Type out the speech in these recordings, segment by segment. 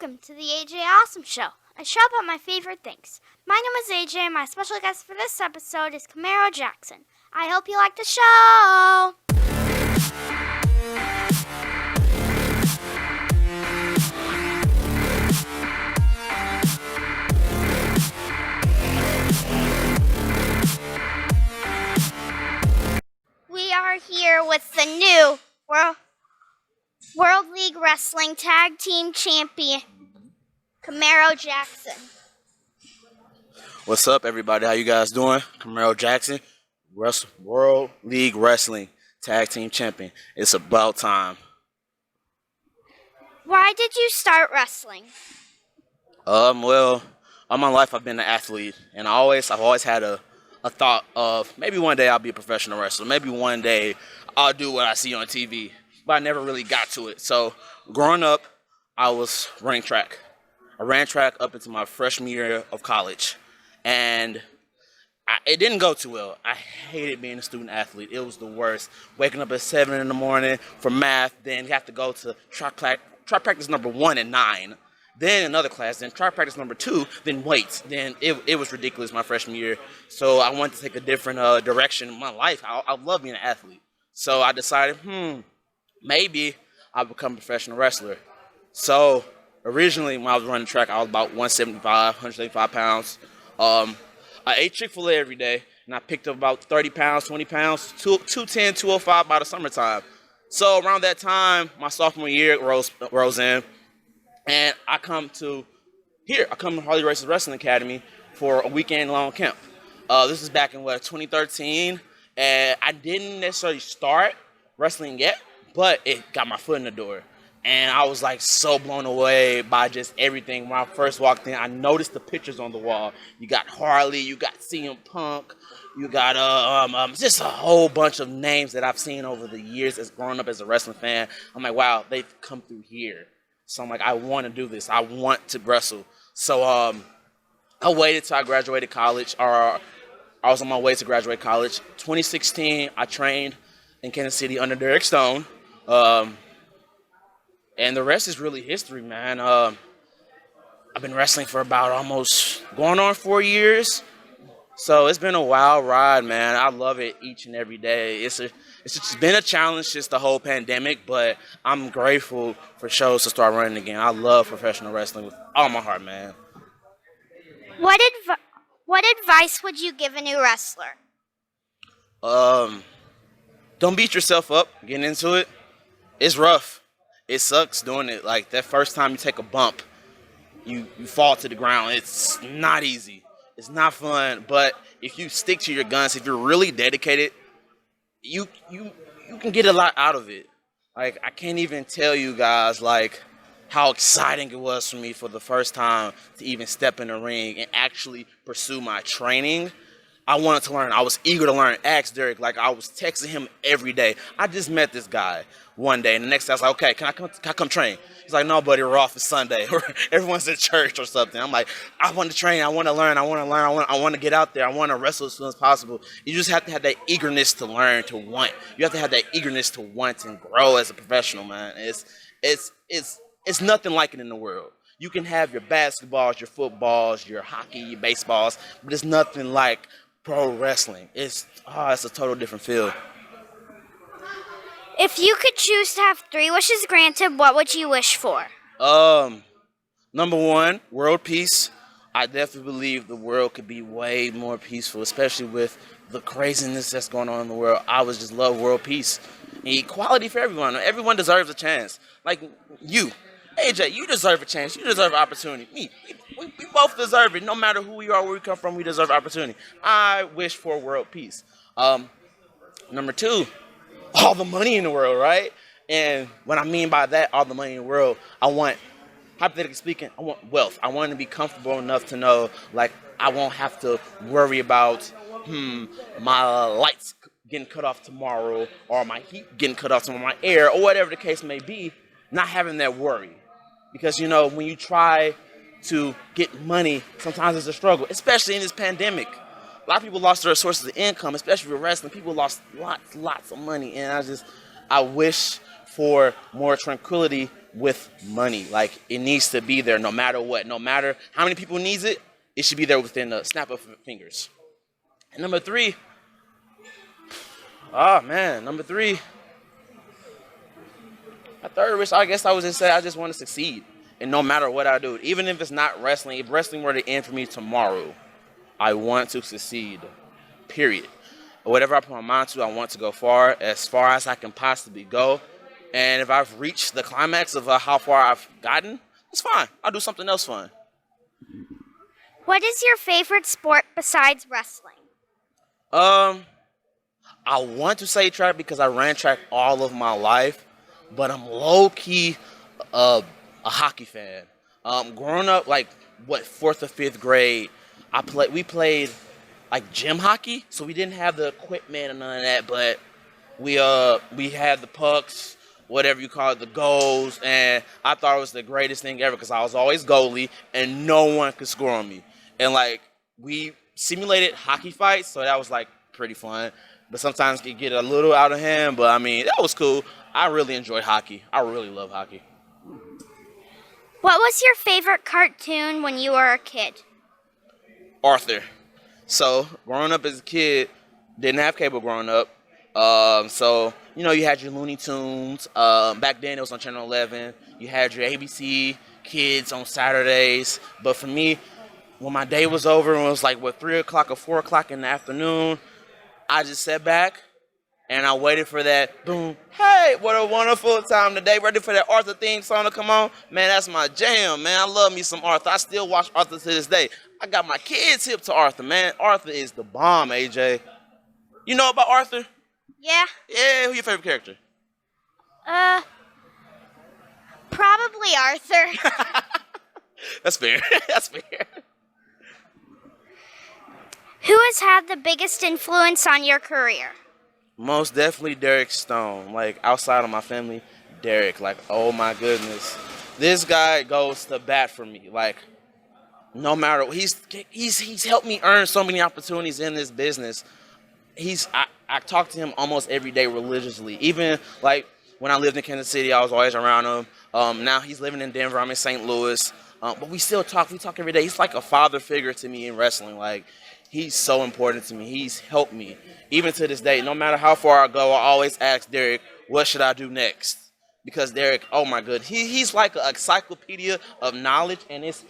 Welcome to the AJ Awesome Show, a show about my favorite things. My name is AJ and my special guest for this episode is Camaro Jackson. I hope you like the show! We are here with the new World League Wrestling Tag Team Champion, Camaro Jackson. What's up, everybody? How you guys doing? Camaro Jackson, World League Wrestling Tag Team Champion. It's about time. Why did you start wrestling? Well, all my life I've been an athlete, and I've always had a thought of maybe one day I'll be a professional wrestler. Maybe one day I'll do what I see on TV. But I never really got to it. So growing up, I was running track. I ran track up into my freshman year of college. And it didn't go too well. I hated being a student athlete. It was the worst. Waking up at 7 in the morning for math, then you have to go to track practice number 1 at 9. Then another class, then track practice number 2, then weights. Then it was ridiculous my freshman year. So I wanted to take a different direction in my life. I love being an athlete. So I decided, maybe I'll become a professional wrestler. So originally when I was running track, I was about 175 pounds. I ate Chick-fil-A every day, and I picked up about 30 pounds, 20 pounds, 210, 205 by the summertime. So around that time, my sophomore year rolls in, and I come to Harley Race's Wrestling Academy for a weekend-long camp. This is back in, 2013, and I didn't necessarily start wrestling yet, but it got my foot in the door. And I was like so blown away by just everything. When I first walked in, I noticed the pictures on the wall. You got Harley, you got CM Punk, you got just a whole bunch of names that I've seen over the years as growing up as a wrestling fan. I'm like, wow, they've come through here. So I'm like, I want to do this. I want to wrestle. So I waited till I graduated college, or I was on my way to graduate college. 2016, I trained in Kansas City under Derek Stone. And the rest is really history, man. I've been wrestling for about almost going on 4 years. So it's been a wild ride, man. I love it each and every day. It's just been a challenge just the whole pandemic, but I'm grateful for shows to start running again. I love professional wrestling with all my heart, man. What advice would you give a new wrestler? Don't beat yourself up getting into it. It's rough. It sucks doing it. Like that first time you take a bump, you fall to the ground. It's not easy. It's not fun. But if you stick to your guns, if you're really dedicated, you can get a lot out of it. Like I can't even tell you guys like how exciting it was for me for the first time to even step in the ring and actually pursue my training. I wanted to learn. I was eager to learn. Ask Derek. Like, I was texting him every day. I just met this guy one day, and the next day I was like, okay, can I come train? He's like, no, buddy, we're off. It's Sunday. Everyone's at church or something. I'm like, I want to train. I want to learn. I want to get out there. I want to wrestle as soon as possible. You just have to have that eagerness to learn, to want. You have to have that eagerness to want and grow as a professional, man. It's nothing like it in the world. You can have your basketballs, your footballs, your hockey, your baseballs, but it's nothing like pro wrestling. It's a total different field. If you could choose to have 3 wishes granted, what would you wish for? Number 1, world peace. I definitely believe the world could be way more peaceful, especially with the craziness that's going on in the world. I would just love world peace. Equality for everyone. Everyone deserves a chance. Like you, AJ, you deserve a chance. You deserve opportunity. Me, we both deserve it. No matter who we are, where we come from, we deserve opportunity. I wish for world peace. Number 2, all the money in the world, right? And what I mean by that, all the money in the world, I want, hypothetically speaking, I want wealth. I want to be comfortable enough to know, like, I won't have to worry about, my lights getting cut off tomorrow, or my heat getting cut off tomorrow, my air, or whatever the case may be, not having that worry. Because, when you try to get money, sometimes it's a struggle, especially in this pandemic. A lot of people lost their sources of income, especially with wrestling. People lost lots of money, and I wish for more tranquility with money. Like it needs to be there no matter what, no matter how many people needs it. It should be there within a snap of fingers. And number three, number three. My third wish, I guess I would just say I just want to succeed. And no matter what I do, even if it's not wrestling, if wrestling were to end for me tomorrow, I want to succeed. Period. Whatever I put my mind to, I want to go far as I can possibly go. And if I've reached the climax of how far I've gotten, it's fine. I'll do something else fun. What is your favorite sport besides wrestling? I want to say track because I ran track all of my life, but I'm low-key a hockey fan. Growing up, like, fourth or fifth grade, we played, like, gym hockey, so we didn't have the equipment and none of that, but we had the pucks, whatever you call it, the goals, and I thought it was the greatest thing ever because I was always goalie, and no one could score on me. And, like, we simulated hockey fights, so that was, like, pretty fun. But sometimes it get a little out of hand, but, I mean, that was cool. I really enjoy hockey. I really love hockey. What was your favorite cartoon when you were a kid? Arthur. So, growing up as a kid, didn't have cable growing up. So, you had your Looney Tunes. Back then, it was on Channel 11. You had your ABC Kids on Saturdays. But for me, when my day was over and it was like, 3 o'clock or 4 o'clock in the afternoon, I just sat back and I waited for that boom. Hey, what a wonderful time today. Ready for that Arthur theme song to come on? Man, that's my jam, man. I love me some Arthur. I still watch Arthur to this day. I got my kids hip to Arthur, man. Arthur is the bomb, AJ. You know about Arthur? Yeah. Yeah, who's your favorite character? Probably Arthur. That's fair. That's fair. Who has had the biggest influence on your career? Most definitely Derek Stone. Like, outside of my family, Derek. Like, oh my goodness. This guy goes to bat for me. Like, no matter what. He's helped me earn so many opportunities in this business. I talk to him almost every day religiously. Even, like, when I lived in Kansas City, I was always around him. Now he's living in Denver. I'm in St. Louis. But we still talk. We talk every day. He's like a father figure to me in wrestling. Like, he's so important to me. He's helped me. Even to this day, no matter how far I go, I always ask Derek, what should I do next? Because Derek, oh my goodness, he's like an encyclopedia of knowledge, and it's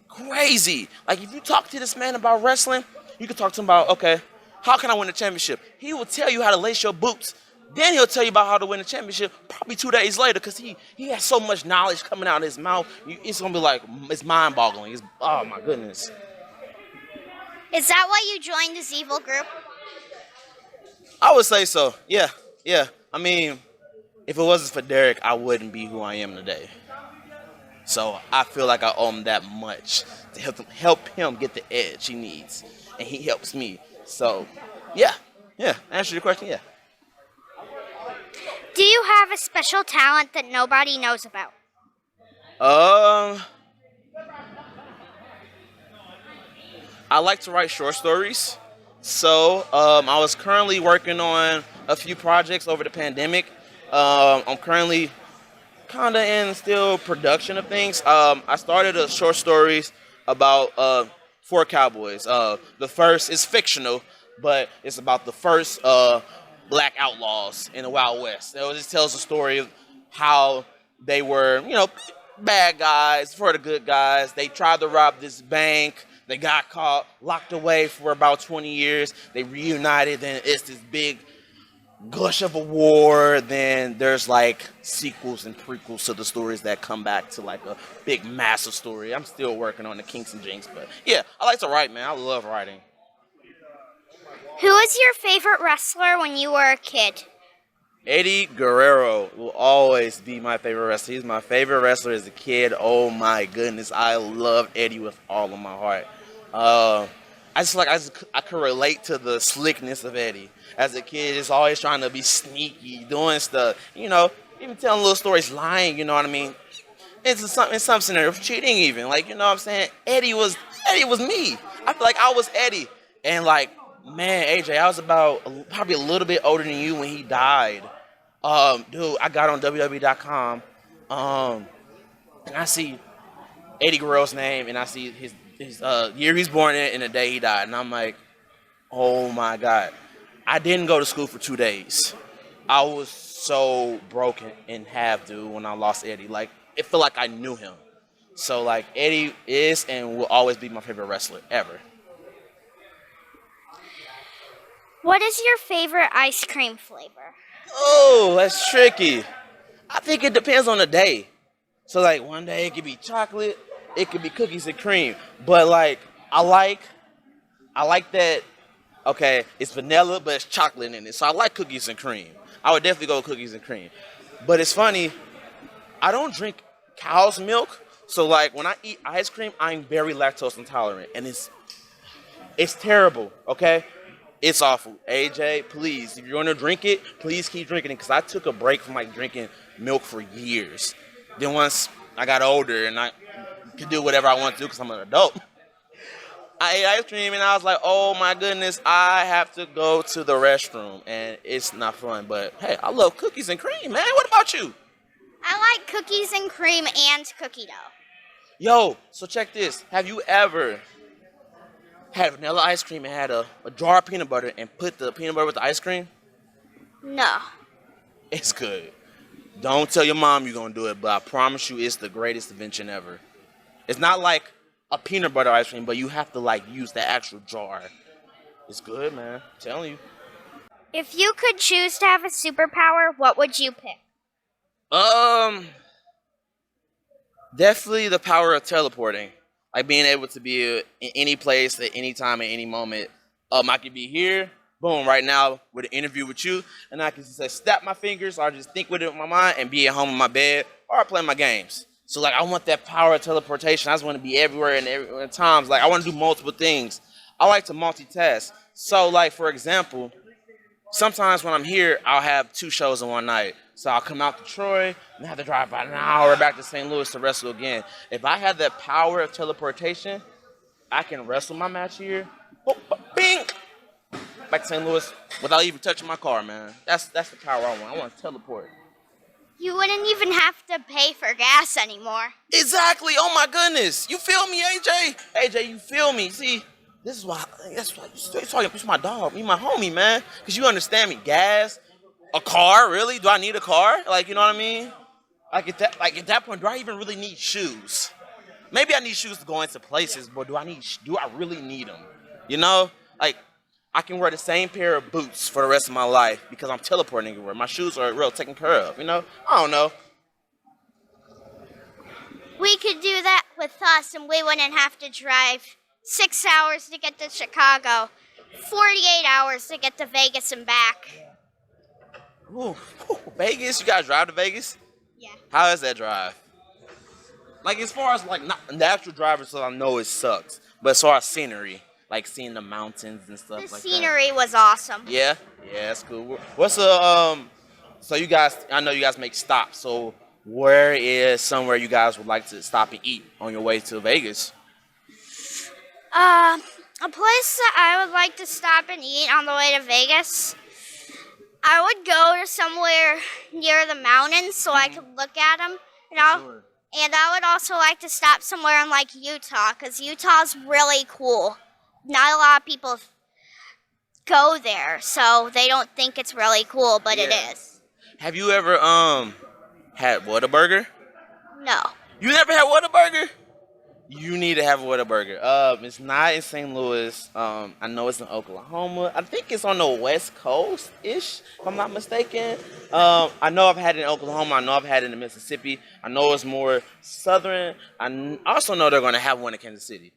crazy. Like, if you talk to this man about wrestling, you can talk to him about, okay, how can I win a championship? He will tell you how to lace your boots. Then he'll tell you about how to win a championship probably 2 days later because he has so much knowledge coming out of his mouth. It's going to be like, it's mind-boggling. Oh, my goodness. Is that why you joined this evil group? I would say so. Yeah. I mean, if it wasn't for Derek, I wouldn't be who I am today. So I feel like I owe him that much to help him get the edge he needs. And he helps me. So, yeah. Answer your question, yeah. Do you have a special talent that nobody knows about? I like to write short stories. So I was currently working on a few projects over the pandemic. I'm currently kind of in still production of things. I started a short stories about 4 cowboys. The first is fictional, but it's about the first black outlaws in the Wild West. It just tells the story of how they were, bad guys for the good guys. They tried to rob this bank. They got caught, locked away for about 20 years. They reunited. Then it's this big gush of a war. Then there's like sequels and prequels to the stories that come back to like a big, massive story. I'm still working on the kinks and jinks, but yeah, I like to write, man. I love writing. Who was your favorite wrestler when you were a kid? Eddie Guerrero will always be my favorite wrestler. He's my favorite wrestler as a kid. Oh my goodness, I love Eddie with all of my heart. I could relate to the slickness of Eddie. As a kid, it's always trying to be sneaky, doing stuff, even telling little stories, lying, you know what I mean? In some scenario, cheating even, like, you know what I'm saying? Eddie was me. I feel like I was Eddie. And like, man, AJ, I was about probably a little bit older than you when he died. Dude, I got on WWE.com, and I see Eddie Guerrero's name, and I see his year he's born in and the day he died, and I'm like, oh my god. I didn't go to school for 2 days. I was so broken in half, dude, when I lost Eddie. Like, it felt like I knew him. So, like, Eddie is and will always be my favorite wrestler ever. What is your favorite ice cream flavor? Oh, that's tricky. I think it depends on the day. So, like, one day it could be chocolate, it could be cookies and cream. But, like, I like that. Okay, it's vanilla, but it's chocolate in it. So I like cookies and cream. I would definitely go with cookies and cream. But it's funny, I don't drink cow's milk. So like when I eat ice cream, I'm very lactose intolerant. And it's terrible, okay? It's awful. AJ, please, if you're gonna drink it, please keep drinking it. Because I took a break from like drinking milk for years. Then once I got older and I could do whatever I want to do because I'm an adult, I ate ice cream and I was like, oh my goodness, I have to go to the restroom. And it's not fun. But hey, I love cookies and cream, man. What about you? I like cookies and cream and cookie dough. Yo, so check this. Have you ever had vanilla ice cream and had a jar of peanut butter and put the peanut butter with the ice cream? No. It's good. Don't tell your mom you're going to do it, but I promise you it's the greatest invention ever. It's not like a peanut butter ice cream, but you have to like use the actual jar. It's good, man. I'm telling you. If you could choose to have a superpower, what would you pick? Definitely the power of teleporting. Like being able to be in any place at any time at any moment. I could be here, boom, right now with an interview with you, and I can just say, snap my fingers, or just think with it in my mind and be at home in my bed or play my games. So like I want that power of teleportation. I just want to be everywhere and everywhere at times. Like I want to do multiple things. I like to multitask. So like for example, sometimes when I'm here, I'll have 2 shows in one night. So I'll come out to Troy and have to drive about an hour back to St. Louis to wrestle again. If I had that power of teleportation, I can wrestle my match here, boop, bing, back to St. Louis without even touching my car, man. That's the power I want. I want to teleport. You wouldn't even have to pay for gas anymore. Exactly. Oh my goodness. You feel me, AJ? AJ, you feel me? See, this is why. That's why you're talking. You're my dog. You my homie, man. Cause you understand me. Gas, a car. Really? Do I need a car? Like, you know what I mean? Like at that point, do I even really need shoes? Maybe I need shoes to go into places, but do I really need them? You know, like I can wear the same pair of boots for the rest of my life because I'm teleporting everywhere. My shoes are real taken care of. You know, I don't know. We could do that with us and we wouldn't have to drive 6 hours to get to Chicago, 48 hours to get to Vegas and back. Ooh, Vegas? You guys drive to Vegas? Yeah. How is that drive? Like as far as like not the actual driver, so I know it sucks. But as far as scenery, like seeing the mountains and stuff The like scenery was awesome. that. Yeah, that's cool. What's so you guys, I know you guys make stops. So where is somewhere you guys would like to stop and eat on your way to Vegas? A place that I would like to stop and eat on the way to Vegas, I would go to somewhere near the mountains so I could look at them. Sure. And I would also like to stop somewhere in like Utah because Utah's really cool. Not a lot of people go there, so they don't think it's really cool, but it is. Have you ever had Whataburger? No. You never had Whataburger? You need to have a Whataburger. It's not in St. Louis. I know it's in Oklahoma. I think it's on the West Coast-ish, if I'm not mistaken. I know I've had it in Oklahoma. I know I've had it in Mississippi. I know it's more southern. I also know they're going to have one in Kansas City.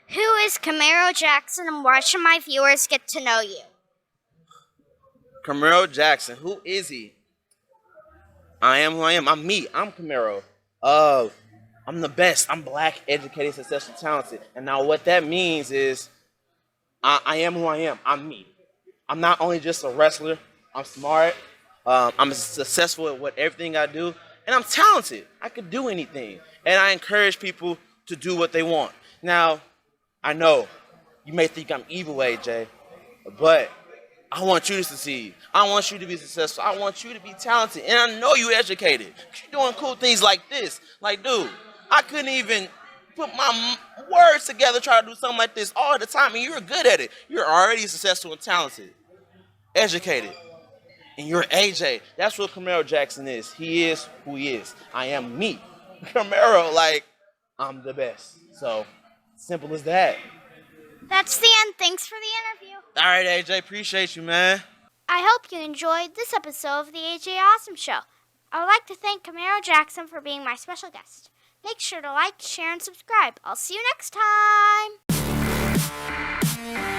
Who is Camaro Jackson, and why should my viewers get to know you? Camaro Jackson. Who is he? I am who I am. I'm me. I'm Camaro. I'm the best. I'm black, educated, successful, talented. And now what that means is I am who I am. I'm me. I'm not only just a wrestler. I'm smart. I'm successful at everything I do. And I'm talented. I could do anything. And I encourage people to do what they want. Now, I know you may think I'm evil, AJ, but I want you to succeed. I want you to be successful. I want you to be talented. And I know you're educated. You're doing cool things like this. Like, dude, I couldn't even put my words together try to do something like this all the time. And you're good at it. You're already successful and talented. Educated. And you're AJ. That's what Camaro Jackson is. He is who he is. I am me. Camaro, like, I'm the best. So, simple as that. That's the end. Thanks for the interview. All right, AJ. Appreciate you, man. I hope you enjoyed this episode of the AJ Awesome Show. I would like to thank Camaro Jackson for being my special guest. Make sure to like, share, and subscribe. I'll see you next time.